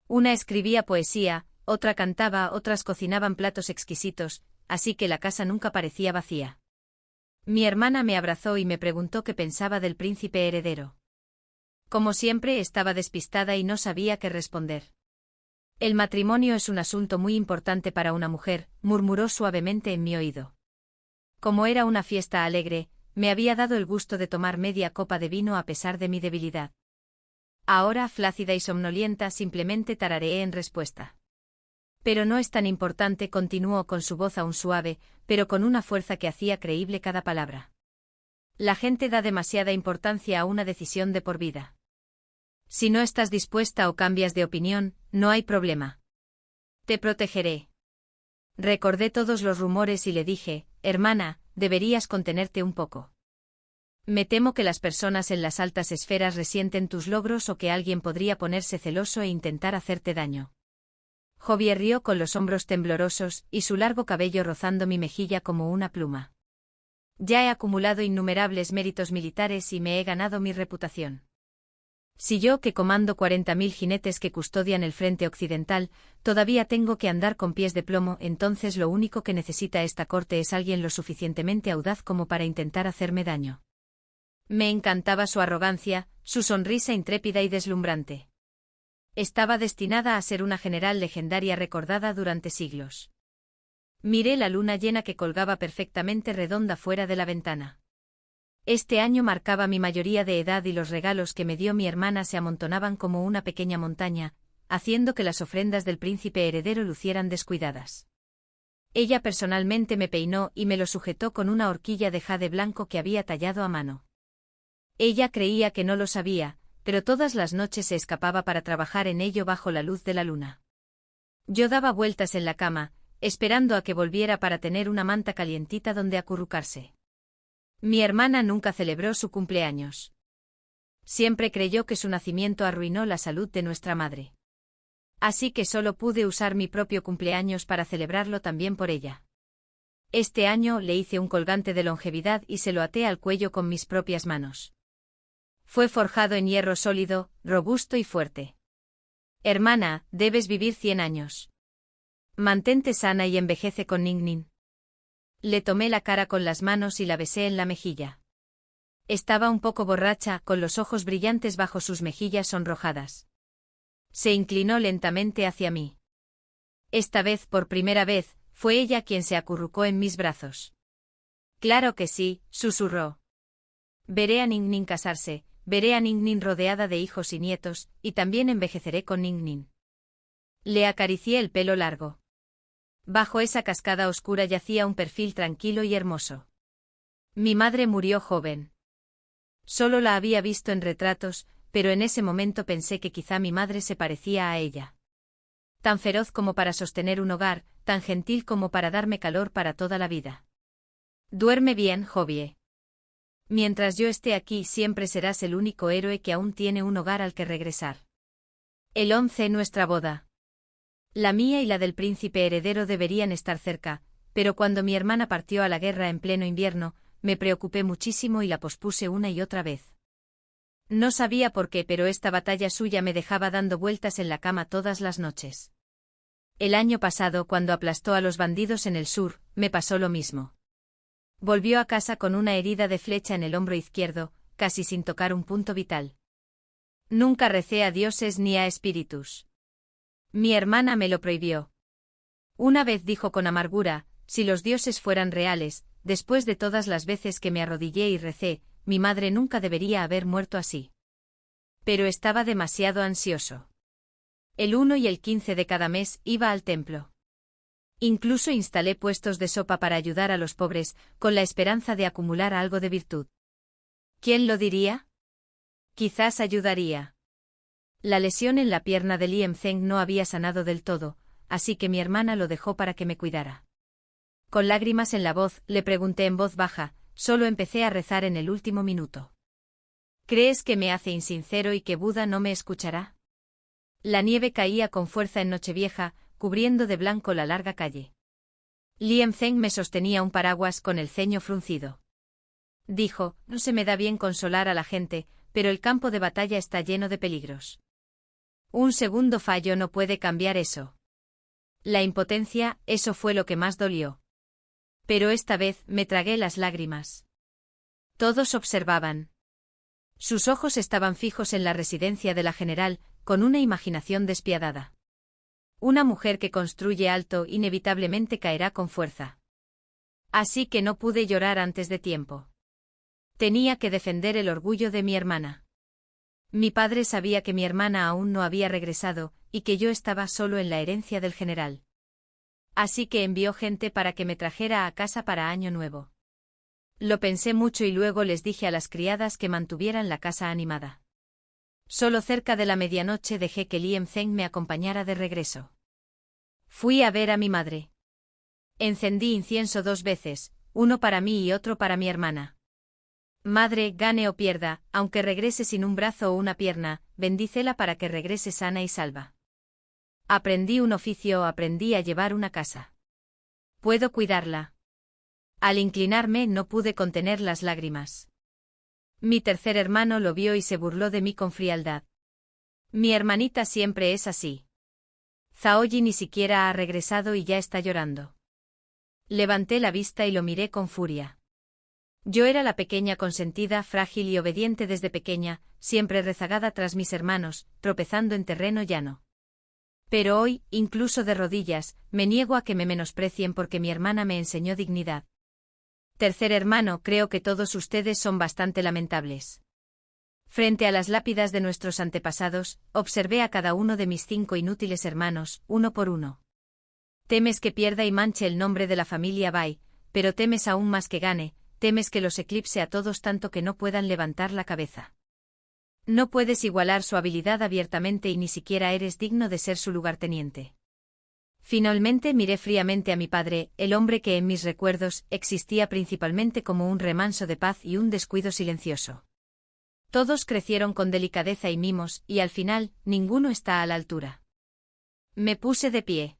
Una escribía poesía, otra cantaba, otras cocinaban platos exquisitos, así que la casa nunca parecía vacía. Mi hermana me abrazó y me preguntó qué pensaba del príncipe heredero. Como siempre, estaba despistada y no sabía qué responder. El matrimonio es un asunto muy importante para una mujer, murmuró suavemente en mi oído. Como era una fiesta alegre, me había dado el gusto de tomar media copa de vino a pesar de mi debilidad. Ahora, flácida y somnolienta, simplemente tarareé en respuesta. Pero no es tan importante, continuó con su voz aún suave, pero con una fuerza que hacía creíble cada palabra. La gente da demasiada importancia a una decisión de por vida. Si no estás dispuesta o cambias de opinión, no hay problema. Te protegeré. Recordé todos los rumores y le dije, hermana, deberías contenerte un poco. Me temo que las personas en las altas esferas resienten tus logros o que alguien podría ponerse celoso e intentar hacerte daño. Javier rió con los hombros temblorosos y su largo cabello rozando mi mejilla como una pluma. Ya he acumulado innumerables méritos militares y me he ganado mi reputación. Si yo, que comando 40.000 jinetes que custodian el frente occidental, todavía tengo que andar con pies de plomo, entonces lo único que necesita esta corte es alguien lo suficientemente audaz como para intentar hacerme daño. Me encantaba su arrogancia, su sonrisa intrépida y deslumbrante. Estaba destinada a ser una general legendaria recordada durante siglos. Miré la luna llena que colgaba perfectamente redonda fuera de la ventana. Este año marcaba mi mayoría de edad y los regalos que me dio mi hermana se amontonaban como una pequeña montaña, haciendo que las ofrendas del príncipe heredero lucieran descuidadas. Ella personalmente me peinó y me lo sujetó con una horquilla de jade blanco que había tallado a mano. Ella creía que no lo sabía, pero todas las noches se escapaba para trabajar en ello bajo la luz de la luna. Yo daba vueltas en la cama, esperando a que volviera para tener una manta calientita donde acurrucarse. Mi hermana nunca celebró su cumpleaños. Siempre creyó que su nacimiento arruinó la salud de nuestra madre. Así que solo pude usar mi propio cumpleaños para celebrarlo también por ella. Este año le hice un colgante de longevidad y se lo até al cuello con mis propias manos. Fue forjado en hierro sólido, robusto y fuerte. Hermana, debes vivir 100 años. Mantente sana y envejece con Ning-Ning. Le tomé la cara con las manos y la besé en la mejilla. Estaba un poco borracha, con los ojos brillantes bajo sus mejillas sonrojadas. Se inclinó lentamente hacia mí. Esta vez, por primera vez, fue ella quien se acurrucó en mis brazos. Claro que sí, susurró. Veré a Ning-Ning casarse, veré a Ning-Ning rodeada de hijos y nietos, y también envejeceré con Ning-Ning. Le acaricié el pelo largo. Bajo esa cascada oscura yacía un perfil tranquilo y hermoso. Mi madre murió joven. Solo la había visto en retratos, pero en ese momento pensé que quizá mi madre se parecía a ella. Tan feroz como para sostener un hogar, tan gentil como para darme calor para toda la vida. Duerme bien, Javier. Mientras yo esté aquí siempre serás el único héroe que aún tiene un hogar al que regresar. El 11, nuestra boda. La mía y la del príncipe heredero deberían estar cerca, pero cuando mi hermana partió a la guerra en pleno invierno, me preocupé muchísimo y la pospuse una y otra vez. No sabía por qué, pero esta batalla suya me dejaba dando vueltas en la cama todas las noches. El año pasado, cuando aplastó a los bandidos en el sur, me pasó lo mismo. Volvió a casa con una herida de flecha en el hombro izquierdo, casi sin tocar un punto vital. Nunca recé a dioses ni a espíritus. Mi hermana me lo prohibió. Una vez dijo con amargura, si los dioses fueran reales, después de todas las veces que me arrodillé y recé, mi madre nunca debería haber muerto así. Pero estaba demasiado ansioso. El 1 y el 15 de cada mes iba al templo. Incluso instalé puestos de sopa para ayudar a los pobres, con la esperanza de acumular algo de virtud. ¿Quién lo diría? Quizás ayudaría. La lesión en la pierna de Liem Zeng no había sanado del todo, así que mi hermana lo dejó para que me cuidara. Con lágrimas en la voz, le pregunté en voz baja, solo empecé a rezar en el último minuto. ¿Crees que me hace insincero y que Buda no me escuchará? La nieve caía con fuerza en Nochevieja, cubriendo de blanco la larga calle. Liem Zeng me sostenía un paraguas con el ceño fruncido. Dijo, no se me da bien consolar a la gente, pero el campo de batalla está lleno de peligros. Un segundo fallo no puede cambiar eso. La impotencia, eso fue lo que más dolió. Pero esta vez me tragué las lágrimas. Todos observaban. Sus ojos estaban fijos en la residencia de la general, con una imaginación despiadada. Una mujer que construye alto inevitablemente caerá con fuerza. Así que no pude llorar antes de tiempo. Tenía que defender el orgullo de mi hermana. Mi padre sabía que mi hermana aún no había regresado, y que yo estaba solo en la herencia del general. Así que envió gente para que me trajera a casa para Año Nuevo. Lo pensé mucho y luego les dije a las criadas que mantuvieran la casa animada. Solo cerca de la medianoche dejé que Liem Zeng me acompañara de regreso. Fui a ver a mi madre. Encendí incienso 2 veces, uno para mí y otro para mi hermana. Madre, gane o pierda, aunque regrese sin un brazo o una pierna, bendícela para que regrese sana y salva. Aprendí un oficio, aprendí a llevar una casa. Puedo cuidarla. Al inclinarme no pude contener las lágrimas. Mi tercer hermano lo vio y se burló de mí con frialdad. Mi hermanita siempre es así. Zaoyi ni siquiera ha regresado y ya está llorando. Levanté la vista y lo miré con furia. Yo era la pequeña consentida, frágil y obediente desde pequeña, siempre rezagada tras mis hermanos, tropezando en terreno llano. Pero hoy, incluso de rodillas, me niego a que me menosprecien porque mi hermana me enseñó dignidad. Tercer hermano, creo que todos ustedes son bastante lamentables. Frente a las lápidas de nuestros antepasados, observé a cada uno de mis 5 inútiles hermanos, uno por uno. Temes que pierda y manche el nombre de la familia Bai, pero temes aún más que gane, temes que los eclipse a todos tanto que no puedan levantar la cabeza. No puedes igualar su habilidad abiertamente y ni siquiera eres digno de ser su lugarteniente. Finalmente miré fríamente a mi padre, el hombre que en mis recuerdos existía principalmente como un remanso de paz y un descuido silencioso. Todos crecieron con delicadeza y mimos, y al final, ninguno está a la altura. Me puse de pie.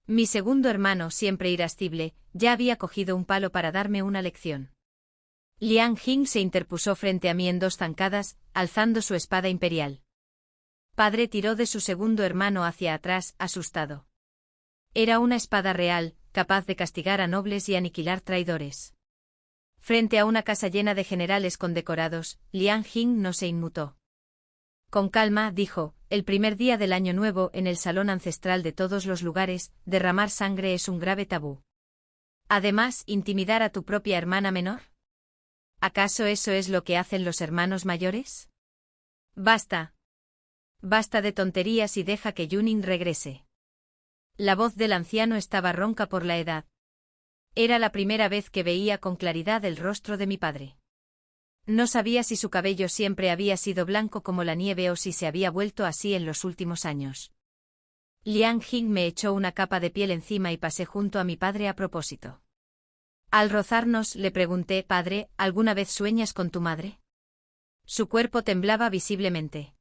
Mi segundo hermano, siempre irascible, ya había cogido un palo para darme una lección. Liang Jing se interpuso frente a mí en 2 zancadas, alzando su espada imperial. Padre tiró de su segundo hermano hacia atrás, asustado. Era una espada real, capaz de castigar a nobles y aniquilar traidores. Frente a una casa llena de generales condecorados, Liang Jing no se inmutó. Con calma, dijo, el primer día del año nuevo en el salón ancestral de todos los lugares, derramar sangre es un grave tabú. Además, intimidar a tu propia hermana menor. ¿Acaso eso es lo que hacen los hermanos mayores? Basta. Basta de tonterías y deja que Yuning regrese. La voz del anciano estaba ronca por la edad. Era la primera vez que veía con claridad el rostro de mi padre. No sabía si su cabello siempre había sido blanco como la nieve o si se había vuelto así en los últimos años. Liang Jing me echó una capa de piel encima y pasé junto a mi padre a propósito. Al rozarnos, le pregunté, padre, ¿alguna vez sueñas con tu madre? Su cuerpo temblaba visiblemente.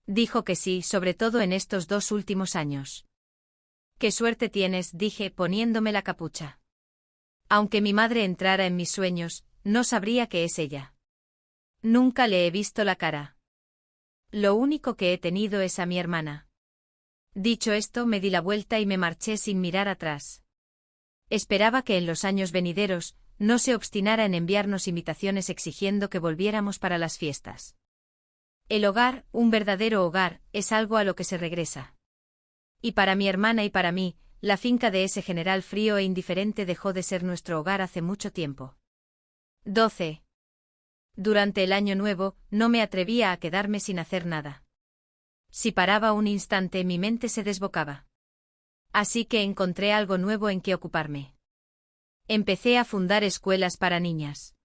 Dijo que sí, sobre todo en estos 2 últimos años. «Qué suerte tienes», dije, poniéndome la capucha. Aunque mi madre entrara en mis sueños, no sabría que es ella. Nunca le he visto la cara. Lo único que he tenido es a mi hermana. Dicho esto, me di la vuelta y me marché sin mirar atrás. Esperaba que en los años venideros no se obstinara en enviarnos invitaciones exigiendo que volviéramos para las fiestas. El hogar, un verdadero hogar, es algo a lo que se regresa. Y para mi hermana y para mí, la finca de ese general frío e indiferente dejó de ser nuestro hogar hace mucho tiempo. 12. Durante el año nuevo, no me atrevía a quedarme sin hacer nada. Si paraba un instante, mi mente se desbocaba. Así que encontré algo nuevo en que ocuparme. Empecé a fundar escuelas para niñas.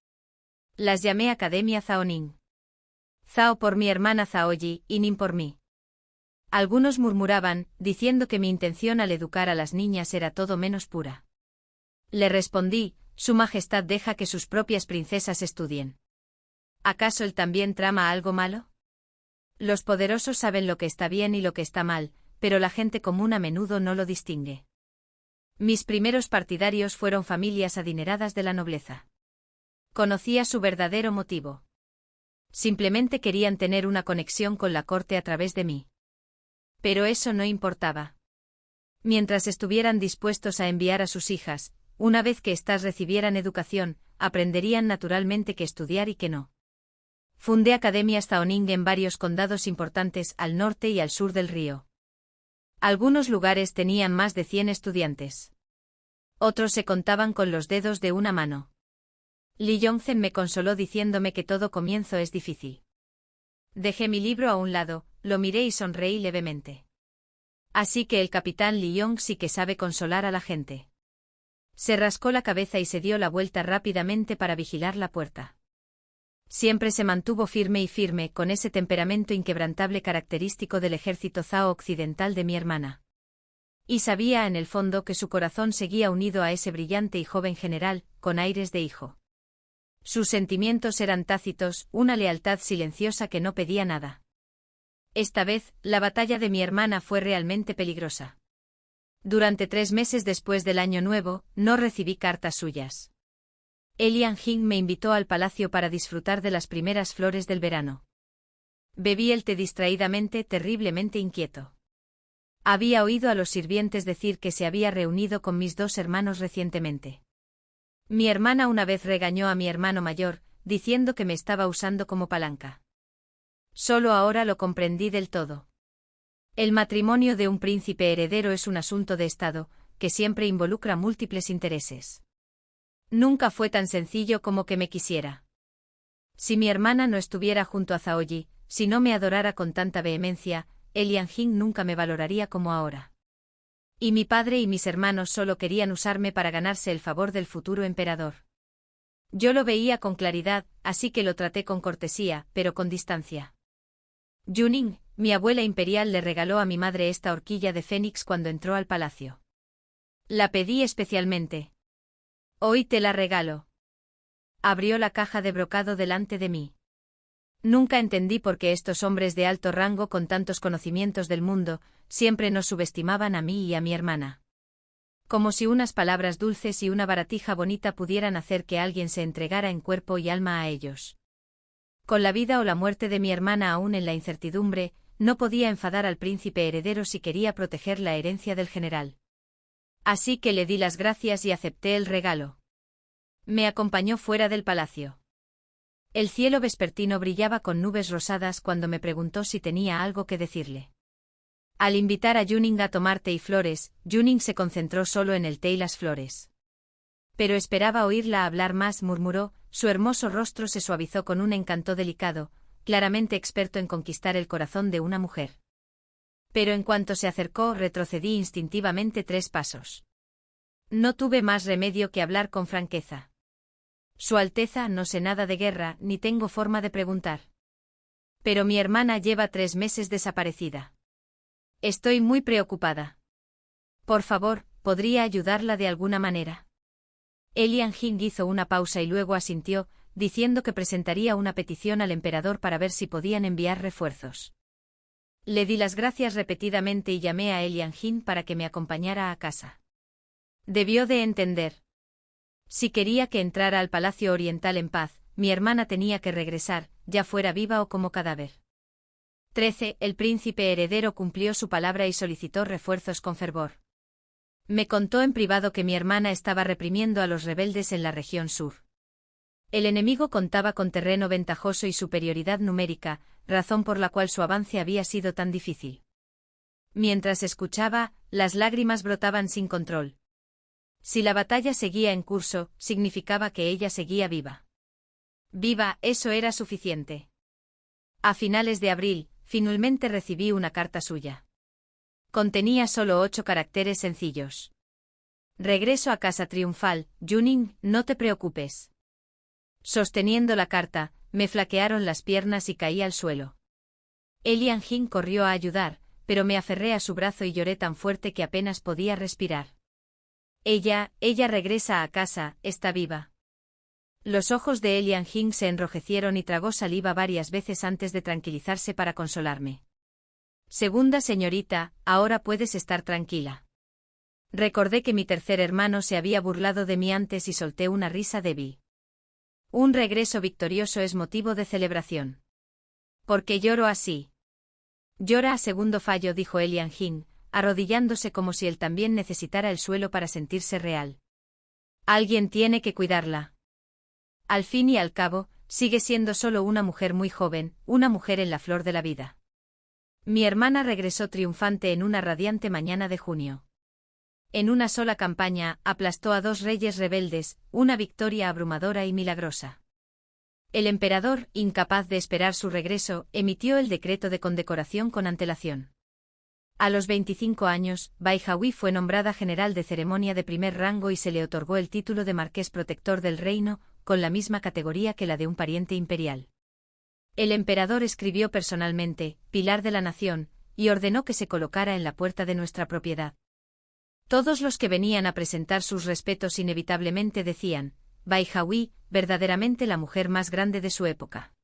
Las llamé Academia Zaoning. Zao por mi hermana Zaoyi, y Nin por mí. Algunos murmuraban, diciendo que mi intención al educar a las niñas era todo menos pura. Le respondí, Su Majestad deja que sus propias princesas estudien. ¿Acaso él también trama algo malo? Los poderosos saben lo que está bien y lo que está mal, pero la gente común a menudo no lo distingue. Mis primeros partidarios fueron familias adineradas de la nobleza. Conocía su verdadero motivo. Simplemente querían tener una conexión con la corte a través de mí. Pero eso no importaba. Mientras estuvieran dispuestos a enviar a sus hijas, una vez que éstas recibieran educación, aprenderían naturalmente que estudiar y que no. Fundé academias Zaoning en varios condados importantes al norte y al sur del río. Algunos lugares tenían más de 100 estudiantes. Otros se contaban con los dedos de una mano. Li Yongzhen me consoló diciéndome que todo comienzo es difícil. Dejé mi libro a un lado, lo miré y sonreí levemente. Así que el capitán Li Yong sí que sabe consolar a la gente. Se rascó la cabeza y se dio la vuelta rápidamente para vigilar la puerta. Siempre se mantuvo firme y firme, con ese temperamento inquebrantable característico del ejército Zhao occidental de mi hermana. Y sabía en el fondo que su corazón seguía unido a ese brillante y joven general, con aires de hijo. Sus sentimientos eran tácitos, una lealtad silenciosa que no pedía nada. Esta vez, la batalla de mi hermana fue realmente peligrosa. Durante 3 meses después del Año Nuevo, no recibí cartas suyas. Elian Jing me invitó al palacio para disfrutar de las primeras flores del verano. Bebí el té distraídamente, terriblemente inquieto. Había oído a los sirvientes decir que se había reunido con mis 2 hermanos recientemente. Mi hermana una vez regañó a mi hermano mayor, diciendo que me estaba usando como palanca. Solo ahora lo comprendí del todo. El matrimonio de un príncipe heredero es un asunto de Estado, que siempre involucra múltiples intereses. Nunca fue tan sencillo como que me quisiera. Si mi hermana no estuviera junto a Zaoyi, si no me adorara con tanta vehemencia, Elian Jing nunca me valoraría como ahora. Y mi padre y mis hermanos solo querían usarme para ganarse el favor del futuro emperador. Yo lo veía con claridad, así que lo traté con cortesía, pero con distancia. Yuning, mi abuela imperial, le regaló a mi madre esta horquilla de fénix cuando entró al palacio. La pedí especialmente. Hoy te la regalo. Abrió la caja de brocado delante de mí. Nunca entendí por qué estos hombres de alto rango con tantos conocimientos del mundo, siempre nos subestimaban a mí y a mi hermana. Como si unas palabras dulces y una baratija bonita pudieran hacer que alguien se entregara en cuerpo y alma a ellos. Con la vida o la muerte de mi hermana aún en la incertidumbre, no podía enfadar al príncipe heredero si quería proteger la herencia del general. Así que le di las gracias y acepté el regalo. Me acompañó fuera del palacio. El cielo vespertino brillaba con nubes rosadas cuando me preguntó si tenía algo que decirle. Al invitar a Yuning a tomar té y flores, Yuning se concentró solo en el té y las flores. Pero esperaba oírla hablar más, murmuró, su hermoso rostro se suavizó con un encanto delicado, claramente experto en conquistar el corazón de una mujer. Pero en cuanto se acercó, retrocedí instintivamente 3 pasos. No tuve más remedio que hablar con franqueza. Su Alteza, no sé nada de guerra, ni tengo forma de preguntar. Pero mi hermana lleva 3 meses desaparecida. Estoy muy preocupada. Por favor, ¿podría ayudarla de alguna manera? Elian Jing hizo una pausa y luego asintió, diciendo que presentaría una petición al emperador para ver si podían enviar refuerzos. Le di las gracias repetidamente y llamé a Elian Jing para que me acompañara a casa. Debió de entender. Si quería que entrara al Palacio Oriental en paz, mi hermana tenía que regresar, ya fuera viva o como cadáver. 13. El príncipe heredero cumplió su palabra y solicitó refuerzos con fervor. Me contó en privado que mi hermana estaba reprimiendo a los rebeldes en la región sur. El enemigo contaba con terreno ventajoso y superioridad numérica, razón por la cual su avance había sido tan difícil. Mientras escuchaba, las lágrimas brotaban sin control. Si la batalla seguía en curso, significaba que ella seguía viva. Viva, eso era suficiente. A finales de abril, finalmente recibí una carta suya. Contenía solo 8 caracteres sencillos. Regreso a casa triunfal, Yuning, no te preocupes. Sosteniendo la carta, me flaquearon las piernas y caí al suelo. Elian Jing corrió a ayudar, pero me aferré a su brazo y lloré tan fuerte que apenas podía respirar. Ella regresa a casa, está viva. Los ojos de Elian Jing se enrojecieron y tragó saliva varias veces antes de tranquilizarse para consolarme. Segunda señorita, ahora puedes estar tranquila. Recordé que mi tercer hermano se había burlado de mí antes y solté una risa débil. Un regreso victorioso es motivo de celebración. ¿Por qué lloro así? Llora a segundo fallo, dijo Elian Jing, arrodillándose como si él también necesitara el suelo para sentirse real. Alguien tiene que cuidarla. Al fin y al cabo, sigue siendo solo una mujer muy joven, una mujer en la flor de la vida. Mi hermana regresó triunfante en una radiante mañana de junio. En una sola campaña, aplastó a 2 reyes rebeldes, una victoria abrumadora y milagrosa. El emperador, incapaz de esperar su regreso, emitió el decreto de condecoración con antelación. A los 25 años, Bai Hawi fue nombrada general de ceremonia de primer rango y se le otorgó el título de marqués protector del reino, con la misma categoría que la de un pariente imperial. El emperador escribió personalmente, Pilar de la Nación, y ordenó que se colocara en la puerta de nuestra propiedad. Todos los que venían a presentar sus respetos inevitablemente decían, Baijawi, verdaderamente la mujer más grande de su época.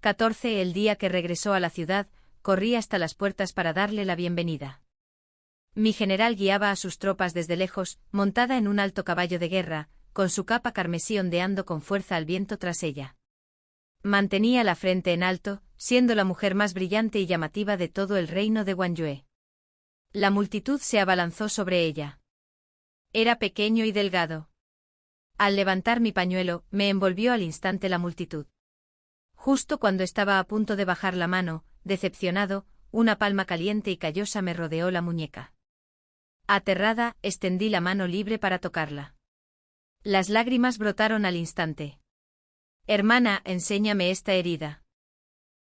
14. El día que regresó a la ciudad, corrí hasta las puertas para darle la bienvenida. Mi general guiaba a sus tropas desde lejos, montada en un alto caballo de guerra, con su capa carmesí ondeando con fuerza al viento tras ella. Mantenía la frente en alto, siendo la mujer más brillante y llamativa de todo el reino de Guanyue. La multitud se abalanzó sobre ella. Era pequeño y delgado. Al levantar mi pañuelo, me envolvió al instante la multitud. Justo cuando estaba a punto de bajar la mano, decepcionado, una palma caliente y callosa me rodeó la muñeca. Aterrada, extendí la mano libre para tocarla. Las lágrimas brotaron al instante. Hermana, enséñame esta herida.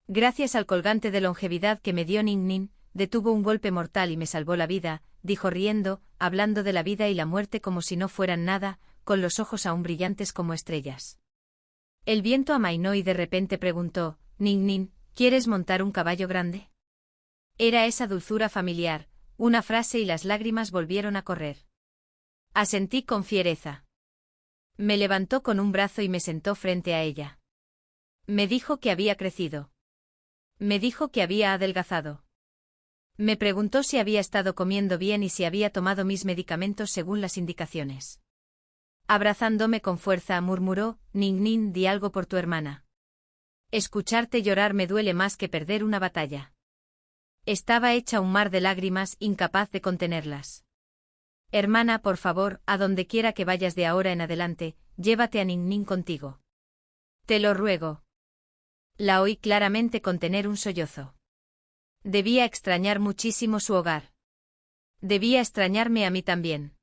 Gracias al colgante de longevidad que me dio Ning Ning, detuvo un golpe mortal y me salvó la vida, dijo riendo, hablando de la vida y la muerte como si no fueran nada, con los ojos aún brillantes como estrellas. El viento amainó y de repente preguntó, Ning Ning, ¿quieres montar un caballo grande? Era esa dulzura familiar, una frase y las lágrimas volvieron a correr. Asentí con fiereza. Me levantó con un brazo y me sentó frente a ella. Me dijo que había crecido. Me dijo que había adelgazado. Me preguntó si había estado comiendo bien y si había tomado mis medicamentos según las indicaciones. Abrazándome con fuerza murmuró, Ning Ning, di algo por tu hermana. Escucharte llorar me duele más que perder una batalla. Estaba hecha un mar de lágrimas, incapaz de contenerlas. Hermana, por favor, a donde quiera que vayas de ahora en adelante, llévate a Ning Ning contigo. Te lo ruego. La oí claramente contener un sollozo. Debía extrañar muchísimo su hogar. Debía extrañarme a mí también.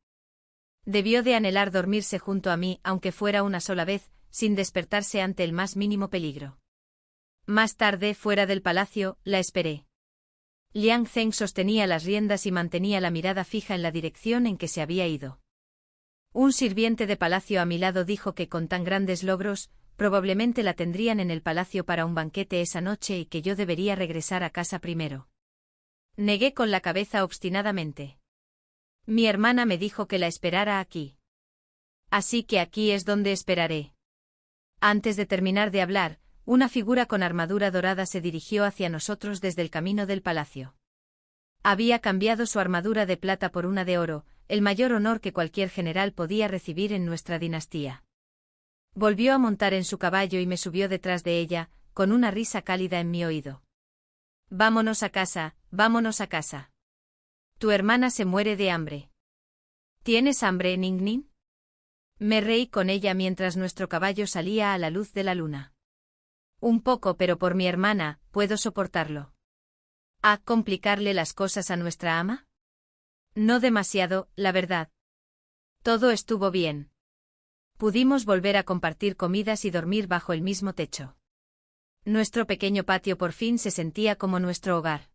Debió de anhelar dormirse junto a mí, aunque fuera una sola vez, sin despertarse ante el más mínimo peligro. Más tarde, fuera del palacio, la esperé. Liang Zheng sostenía las riendas y mantenía la mirada fija en la dirección en que se había ido. Un sirviente de palacio a mi lado dijo que con tan grandes logros, probablemente la tendrían en el palacio para un banquete esa noche y que yo debería regresar a casa primero. Negué con la cabeza obstinadamente. Mi hermana me dijo que la esperara aquí. Así que aquí es donde esperaré. Antes de terminar de hablar, una figura con armadura dorada se dirigió hacia nosotros desde el camino del palacio. Había cambiado su armadura de plata por una de oro, el mayor honor que cualquier general podía recibir en nuestra dinastía. Volvió a montar en su caballo y me subió detrás de ella, con una risa cálida en mi oído. Vámonos a casa, vámonos a casa. Tu hermana se muere de hambre. ¿Tienes hambre, Ning Ning? Me reí con ella mientras nuestro caballo salía a la luz de la luna. Un poco, pero por mi hermana, puedo soportarlo. ¿A complicarle las cosas a nuestra ama? No demasiado, la verdad. Todo estuvo bien. Pudimos volver a compartir comidas y dormir bajo el mismo techo. Nuestro pequeño patio por fin se sentía como nuestro hogar.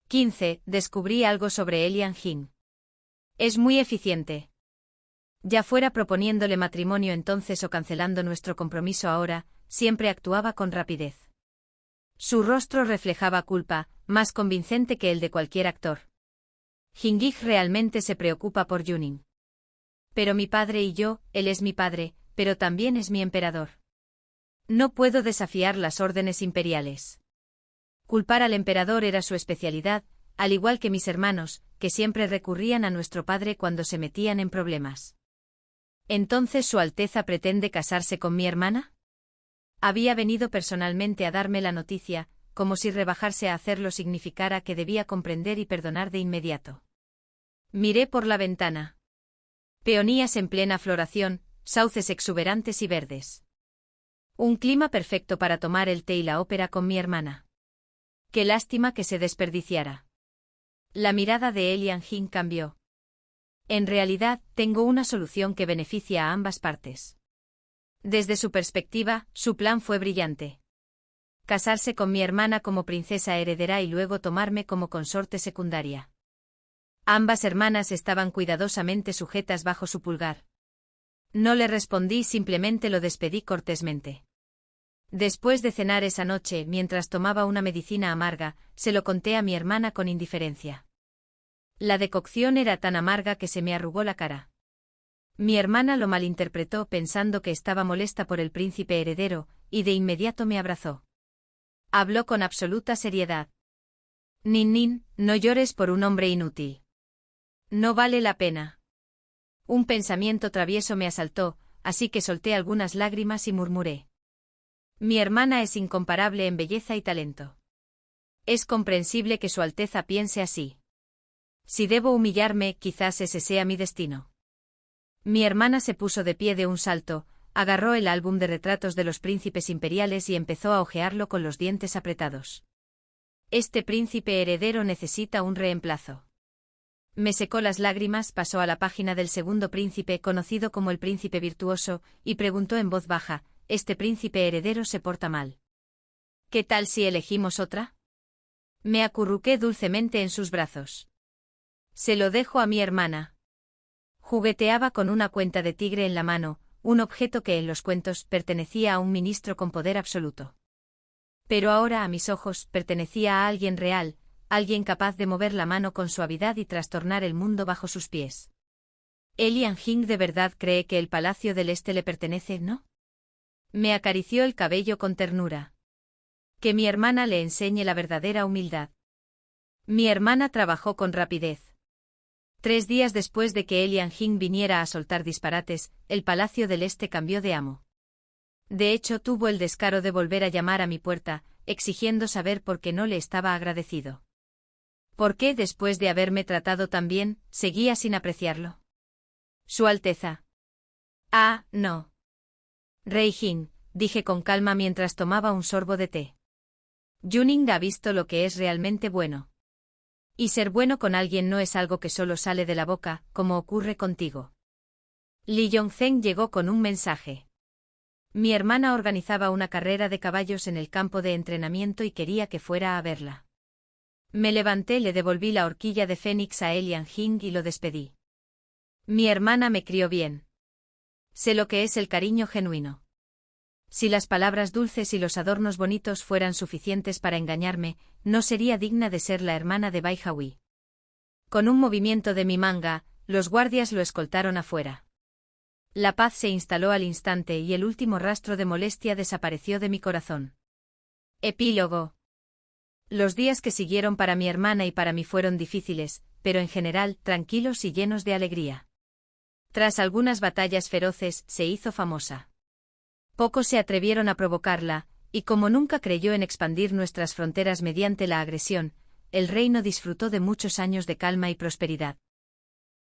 15. Descubrí algo sobre Liang Jing. Es muy eficiente. Ya fuera proponiéndole matrimonio entonces o cancelando nuestro compromiso ahora, siempre actuaba con rapidez. Su rostro reflejaba culpa, más convincente que el de cualquier actor. Jingyi realmente se preocupa por Yuning. Pero mi padre y yo, él es mi padre, pero también es mi emperador. No puedo desafiar las órdenes imperiales. Culpar al emperador era su especialidad, al igual que mis hermanos, que siempre recurrían a nuestro padre cuando se metían en problemas. ¿Entonces Su Alteza pretende casarse con mi hermana? Había venido personalmente a darme la noticia, como si rebajarse a hacerlo significara que debía comprender y perdonar de inmediato. Miré por la ventana. Peonías en plena floración, sauces exuberantes y verdes. Un clima perfecto para tomar el té y la ópera con mi hermana. Qué lástima que se desperdiciara. La mirada de Liang Jing cambió. En realidad, tengo una solución que beneficia a ambas partes. Desde su perspectiva, su plan fue brillante. Casarse con mi hermana como princesa heredera y luego tomarme como consorte secundaria. Ambas hermanas estaban cuidadosamente sujetas bajo su pulgar. No le respondí, simplemente lo despedí cortésmente. Después de cenar esa noche, mientras tomaba una medicina amarga, se lo conté a mi hermana con indiferencia. La decocción era tan amarga que se me arrugó la cara. Mi hermana lo malinterpretó pensando que estaba molesta por el príncipe heredero, y de inmediato me abrazó. Habló con absoluta seriedad. Nin, no llores por un hombre inútil. No vale la pena. Un pensamiento travieso me asaltó, así que solté algunas lágrimas y murmuré. Mi hermana es incomparable en belleza y talento. Es comprensible que Su Alteza piense así. Si debo humillarme, quizás ese sea mi destino. Mi hermana se puso de pie de un salto, agarró el álbum de retratos de los príncipes imperiales y empezó a hojearlo con los dientes apretados. Este príncipe heredero necesita un reemplazo. Me secó las lágrimas, pasó a la página del segundo príncipe conocido como el príncipe virtuoso, y preguntó en voz baja, «¿Este príncipe heredero se porta mal? ¿Qué tal si elegimos otra?» Me acurruqué dulcemente en sus brazos. «Se lo dejo a mi hermana». Jugueteaba con una cuenta de tigre en la mano, un objeto que en los cuentos pertenecía a un ministro con poder absoluto. Pero ahora a mis ojos pertenecía a alguien real, alguien capaz de mover la mano con suavidad y trastornar el mundo bajo sus pies. Elian Hing de verdad cree que el Palacio del Este le pertenece, ¿no? Me acarició el cabello con ternura. Que mi hermana le enseñe la verdadera humildad. Mi hermana trabajó con rapidez. 3 días después de que Elian Hing viniera a soltar disparates, el Palacio del Este cambió de amo. De hecho, tuvo el descaro de volver a llamar a mi puerta, exigiendo saber por qué no le estaba agradecido. ¿Por qué, después de haberme tratado tan bien, seguía sin apreciarlo? Su Alteza. Ah, no. Rey Jin, dije con calma mientras tomaba un sorbo de té. Yuning ha visto lo que es realmente bueno. Y ser bueno con alguien no es algo que solo sale de la boca, como ocurre contigo. Li Yongzheng llegó con un mensaje. Mi hermana organizaba una carrera de caballos en el campo de entrenamiento y quería que fuera a verla. Me levanté, le devolví la horquilla de Fénix a Elian Hing y lo despedí. Mi hermana me crió bien. Sé lo que es el cariño genuino. Si las palabras dulces y los adornos bonitos fueran suficientes para engañarme, no sería digna de ser la hermana de Bai Hawi. Con un movimiento de mi manga, los guardias lo escoltaron afuera. La paz se instaló al instante y el último rastro de molestia desapareció de mi corazón. Epílogo. Los días que siguieron para mi hermana y para mí fueron difíciles, pero en general tranquilos y llenos de alegría. Tras algunas batallas feroces, se hizo famosa. Pocos se atrevieron a provocarla, y como nunca creyó en expandir nuestras fronteras mediante la agresión, el reino disfrutó de muchos años de calma y prosperidad.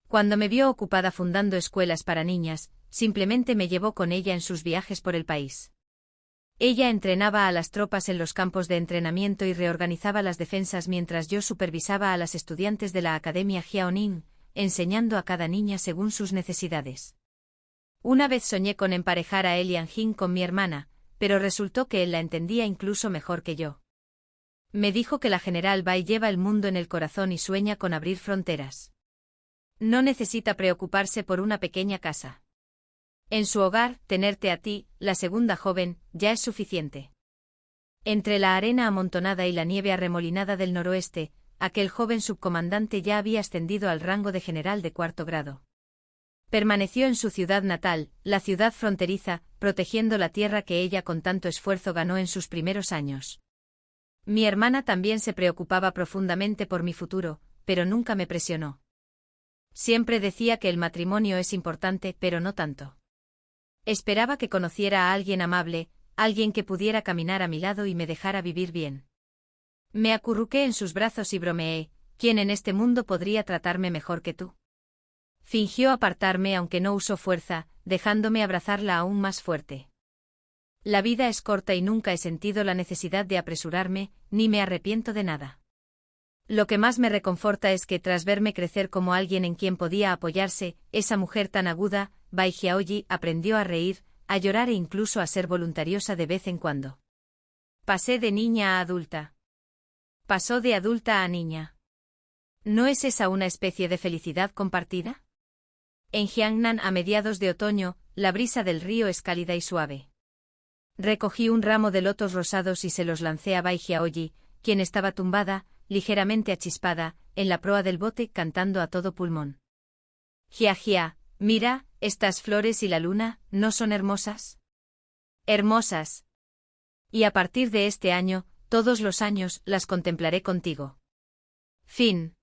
Cuando me vio ocupada fundando escuelas para niñas, simplemente me llevó con ella en sus viajes por el país. Ella entrenaba a las tropas en los campos de entrenamiento y reorganizaba las defensas mientras yo supervisaba a las estudiantes de la Academia Jiaoning, enseñando a cada niña según sus necesidades. Una vez soñé con emparejar a Elian Hing con mi hermana, pero resultó que él la entendía incluso mejor que yo. Me dijo que la general Bai lleva el mundo en el corazón y sueña con abrir fronteras. No necesita preocuparse por una pequeña casa. En su hogar, tenerte a ti, la segunda joven, ya es suficiente. Entre la arena amontonada y la nieve arremolinada del noroeste, aquel joven subcomandante ya había ascendido al rango de general de 4º grado. Permaneció en su ciudad natal, la ciudad fronteriza, protegiendo la tierra que ella con tanto esfuerzo ganó en sus primeros años. Mi hermana también se preocupaba profundamente por mi futuro, pero nunca me presionó. Siempre decía que el matrimonio es importante, pero no tanto. Esperaba que conociera a alguien amable, alguien que pudiera caminar a mi lado y me dejara vivir bien. Me acurruqué en sus brazos y bromeé, ¿quién en este mundo podría tratarme mejor que tú? Fingió apartarme aunque no usó fuerza, dejándome abrazarla aún más fuerte. La vida es corta y nunca he sentido la necesidad de apresurarme, ni me arrepiento de nada. Lo que más me reconforta es que tras verme crecer como alguien en quien podía apoyarse, esa mujer tan aguda, Bai Jiaoyi, aprendió a reír, a llorar e incluso a ser voluntariosa de vez en cuando. Pasé de niña a adulta. Pasó de adulta a niña. ¿No es esa una especie de felicidad compartida? En Jiangnan a mediados de otoño, la brisa del río es cálida y suave. Recogí un ramo de lotos rosados y se los lancé a Bai Jiaoyi, quien estaba tumbada, ligeramente achispada, en la proa del bote cantando a todo pulmón. Gia gia, mira, estas flores y la luna, ¿no son hermosas? Hermosas. Y a partir de este año, todos los años, las contemplaré contigo. Fin.